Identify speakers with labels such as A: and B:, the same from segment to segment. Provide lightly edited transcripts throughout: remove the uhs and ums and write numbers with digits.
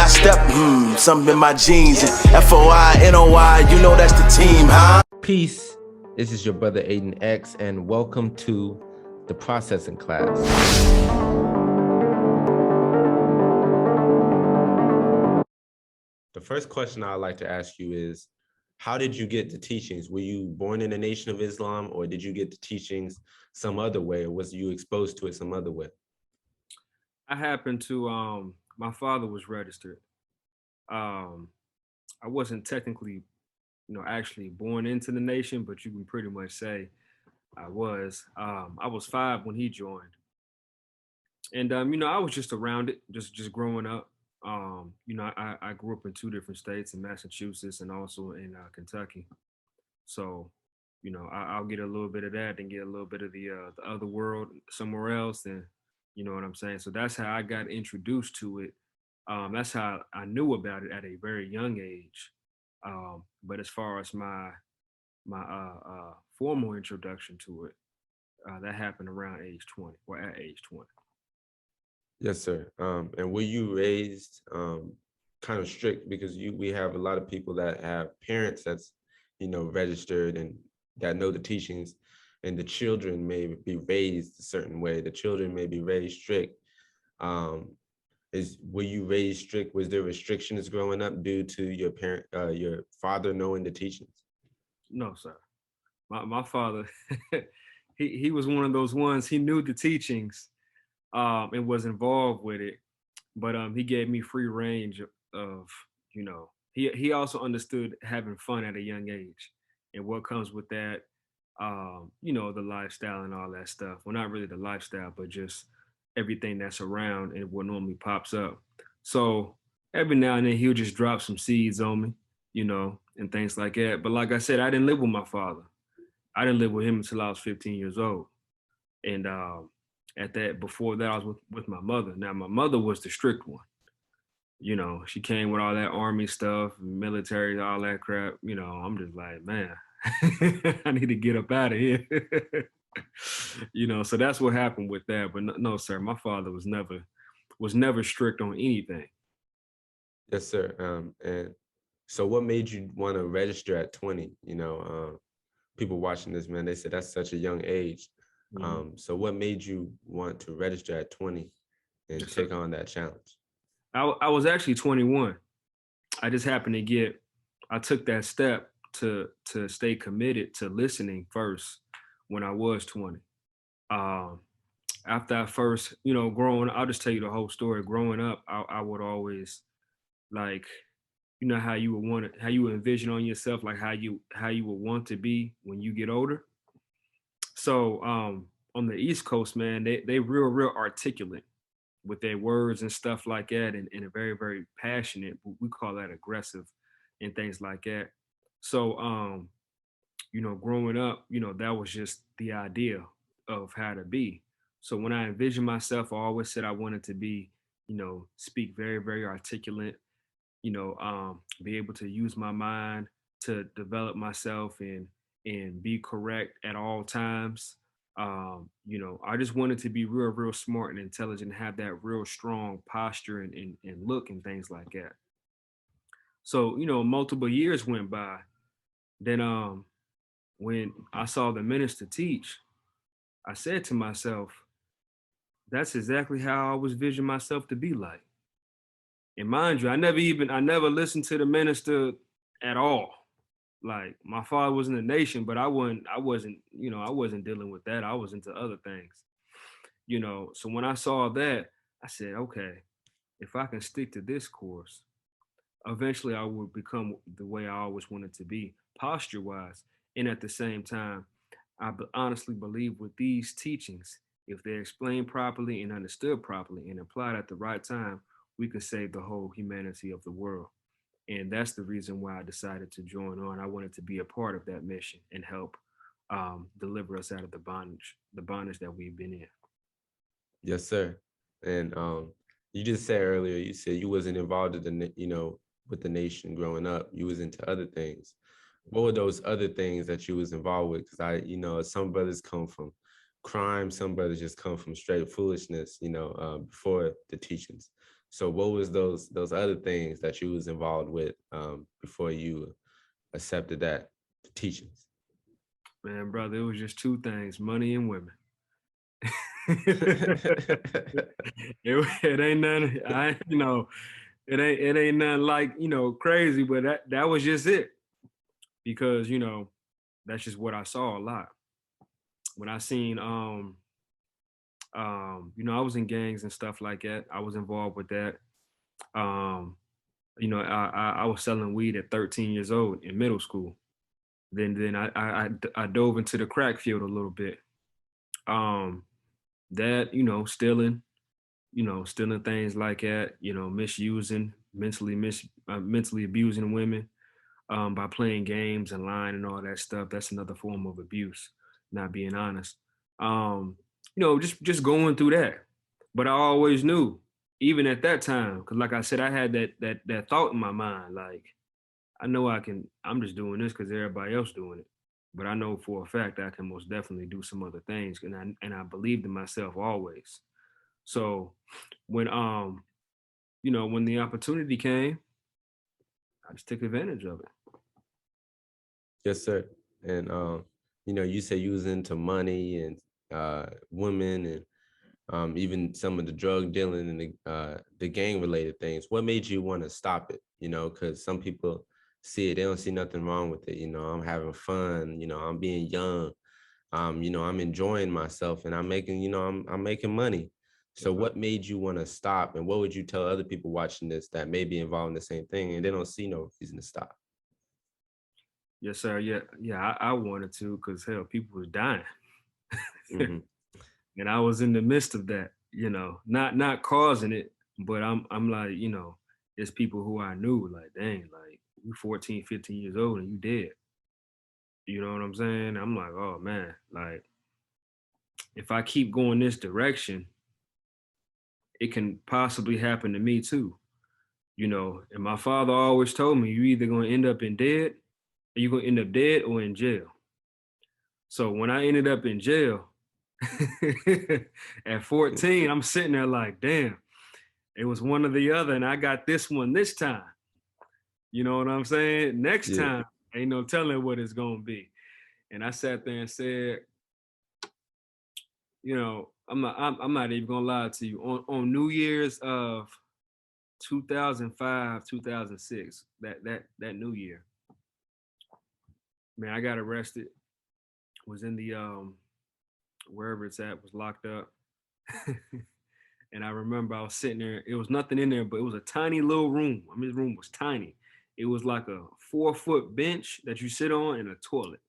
A: step, something in my jeans. FOI, you know that's the team, huh?
B: Peace. This is your brother Aidan X, and welcome to the processing class. The first question I'd like to ask you is, how did you get the teachings? Were you born in the Nation of Islam, or did you get the teachings some other way, or was you exposed to it some other way?
C: I happened to, my father was registered. Um, I wasn't technically, actually born into the nation, but you can pretty much say I was. I was 5 when he joined. And, I was just around it, just growing up. I grew up in 2 different states, in Massachusetts and also in Kentucky. So, I'll get a little bit of that and get a little bit of the other world somewhere else. And you know what I'm saying? So that's how I got introduced to it. That's how I knew about it at a very young age. But as far as my formal introduction to it, that happened around age 20 or at age 20.
B: Yes, sir. And were you raised kind of strict? Because we have a lot of people that have parents that's, registered and that know the teachings, and the children may be raised a certain way. The children may be raised strict. Were you raised strict? Was there restrictions growing up due to your father knowing the teachings?
C: No, sir. My father, he was one of those ones. He knew the teachings, and was involved with it, but he gave me free range of, he also understood having fun at a young age and what comes with that, the lifestyle and all that stuff. Well, not really the lifestyle, but just everything that's around and what normally pops up. So every now and then he'll just drop some seeds on me, and things like that. But like I said, I didn't live with my father. I didn't live with him until I was 15 years old. And before that, I was with my mother. Now, my mother was the strict one. She came with all that army stuff, military, all that crap. I'm just like, man, I need to get up out of here. So that's what happened with that. But no, sir, my father was never strict on anything.
B: Yes, sir. And so what made you want to register at 20? People watching this, man, they said that's such a young age. So what made you want to register at 20 and
C: Yes,
B: take
C: sir.
B: on that challenge?
C: I was actually 21. I just happened to I took that step to stay committed to listening first when I was 20. After I first, growing, I'll just tell you the whole story. Growing up, I would always, like, how you would envision on yourself, like how you would want to be when you get older. So on the East Coast, man, they real articulate with their words and stuff like that, and a very, very passionate. We call that aggressive and things like that. So growing up, that was just the idea of how to be. So when I envisioned myself, I always said I wanted to be, speak very, very articulate, be able to use my mind to develop myself and be correct at all times. I just wanted to be real smart and intelligent, and have that real strong posture and look and things like that. So, multiple years went by. Then when I saw the minister teach, I said to myself, that's exactly how I always visioned myself to be like. And mind you, I never listened to the minister at all. Like, my father was in the nation, but I wasn't dealing with that. I was into other things. So when I saw that, I said, okay, if I can stick to this course, eventually I would become the way I always wanted to be, posture wise. And at the same time, honestly believe with these teachings, if they're explained properly and understood properly and applied at the right time, we could save the whole humanity of the world. And that's the reason why I decided to join on. I wanted to be a part of that mission and help deliver us out of the bondage that we've been in.
B: Yes, sir. And you just said earlier, you said you wasn't involved in with the nation growing up. You was into other things. What were those other things that you was involved with? Because some brothers come from crime, some brothers just come from straight foolishness, before the teachings. So what was those other things that you was involved with before you accepted that the teachings?
C: Man, brother, it was just two things: money and women. It ain't nothing. It ain't nothing like crazy, but that was just it. Because that's just what I saw a lot when I seen I was in gangs and stuff like that. I was involved with that. Um, I was selling weed at 13 years old in middle school. Then I dove into the crack field a little bit. Um, that stealing things like that, misusing, mentally abusing women by playing games and lying and all that stuff. That's another form of abuse, not being honest. Um, just going through that. But I always knew, even at that time, because like I said, I had that thought in my mind, like I know I'm just doing this because everybody else doing it. But I know for a fact I can most definitely do some other things. And I believed in myself always. So when the opportunity came, I just took advantage of it.
B: Yes, sir. And you said you was into money and women and even some of the drug dealing and the gang related things. What made you want to stop it? Because some people see it, they don't see nothing wrong with it. I'm having fun. I'm being young. I'm enjoying myself, and I'm making, I'm making money. So,
C: Yes, sir.
B: what made you want to stop? And what would you tell other people watching this that may be involved in the same thing and they don't see no reason to stop?
C: Yes, sir. Yeah, yeah. I wanted to because hell, people was dying,
B: Hmm.
C: and I was in the midst of that. Not causing it, but I'm like, it's people who I knew, like, dang, like you 14, 15 years old and you dead. You know what I'm saying? I'm like, oh man, like if I keep going this direction, it can possibly happen to me too. And my father always told me, you either gonna end up in dead, or you're gonna end up dead or in jail. So when I ended up in jail at 14, I'm sitting there like, damn, it was one or the other, and I got this one this time. You know what I'm saying? Next
B: Yeah.
C: time, ain't no telling what it's gonna be. And I sat there and said, I'm not even gonna lie to you. On New Year's of 2005, 2006, that New Year, man, I got arrested. Was in the wherever it's at, was locked up. And I remember I was sitting there. It was nothing in there, but it was a tiny little room. I mean, this room was tiny. It was like a 4-foot bench that you sit on and a toilet.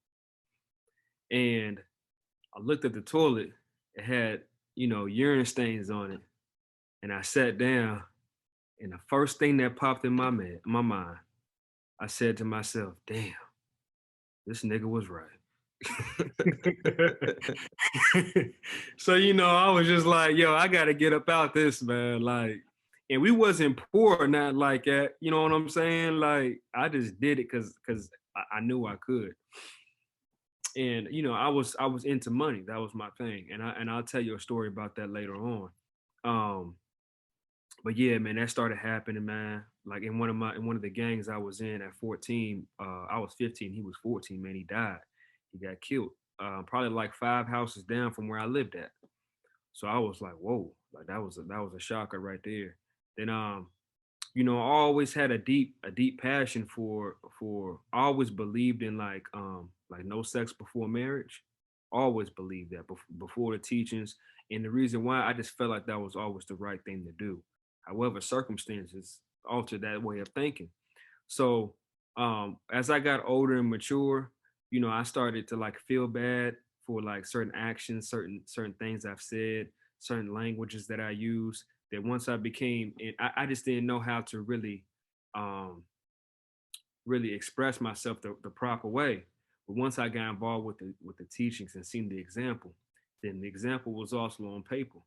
C: And I looked at the toilet. It had, urine stains on it. And I sat down. And the first thing that popped in my mind, I said to myself, damn, this nigga was right. So, I was just like, yo, I gotta get up out this, man. Like, and we wasn't poor, not like that. You know what I'm saying? Like, I just did it because I knew I could. And I was into money. That was my thing. And I'll tell you a story about that later on. Um, but yeah, man, that started happening, man. Like in one of the gangs I was in at 14, I was 15, he was 14, man. He died. He got killed. Probably like 5 houses down from where I lived at. So I was like, whoa, like that was a shocker right there. Then I always had a deep passion for I always believed in like no sex before marriage. Always believed that before the teachings. And the reason why, I just felt like that was always the right thing to do. However, circumstances altered that way of thinking. So as I got older and mature, I started to like feel bad for like certain actions, certain things I've said, certain languages that I use. That once I became, and I just didn't know how to um, really express myself the proper way. But once I got involved with the teachings and seen the example, then the example was also on paper.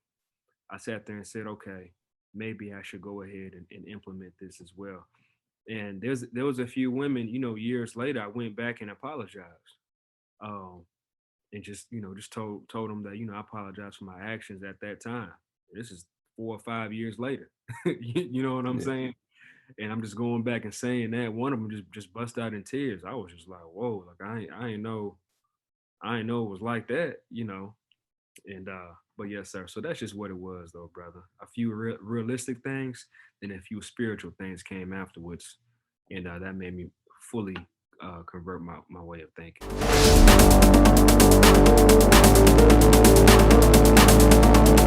C: I sat there and said, okay, maybe I should go ahead and implement this as well. And there was a few women, years later, I went back and apologized, um, and just told them that I apologize for my actions at that time. This is 4 or 5 years later. You know what I'm
B: Yeah.
C: saying? And I'm just going back and saying that one of them just bust out in tears. I was just like, whoa, like I ain't know it was like that, you know. And but yes, sir. So that's just what it was, though, brother. A few realistic things, and a few spiritual things came afterwards, and that made me fully convert my way of thinking.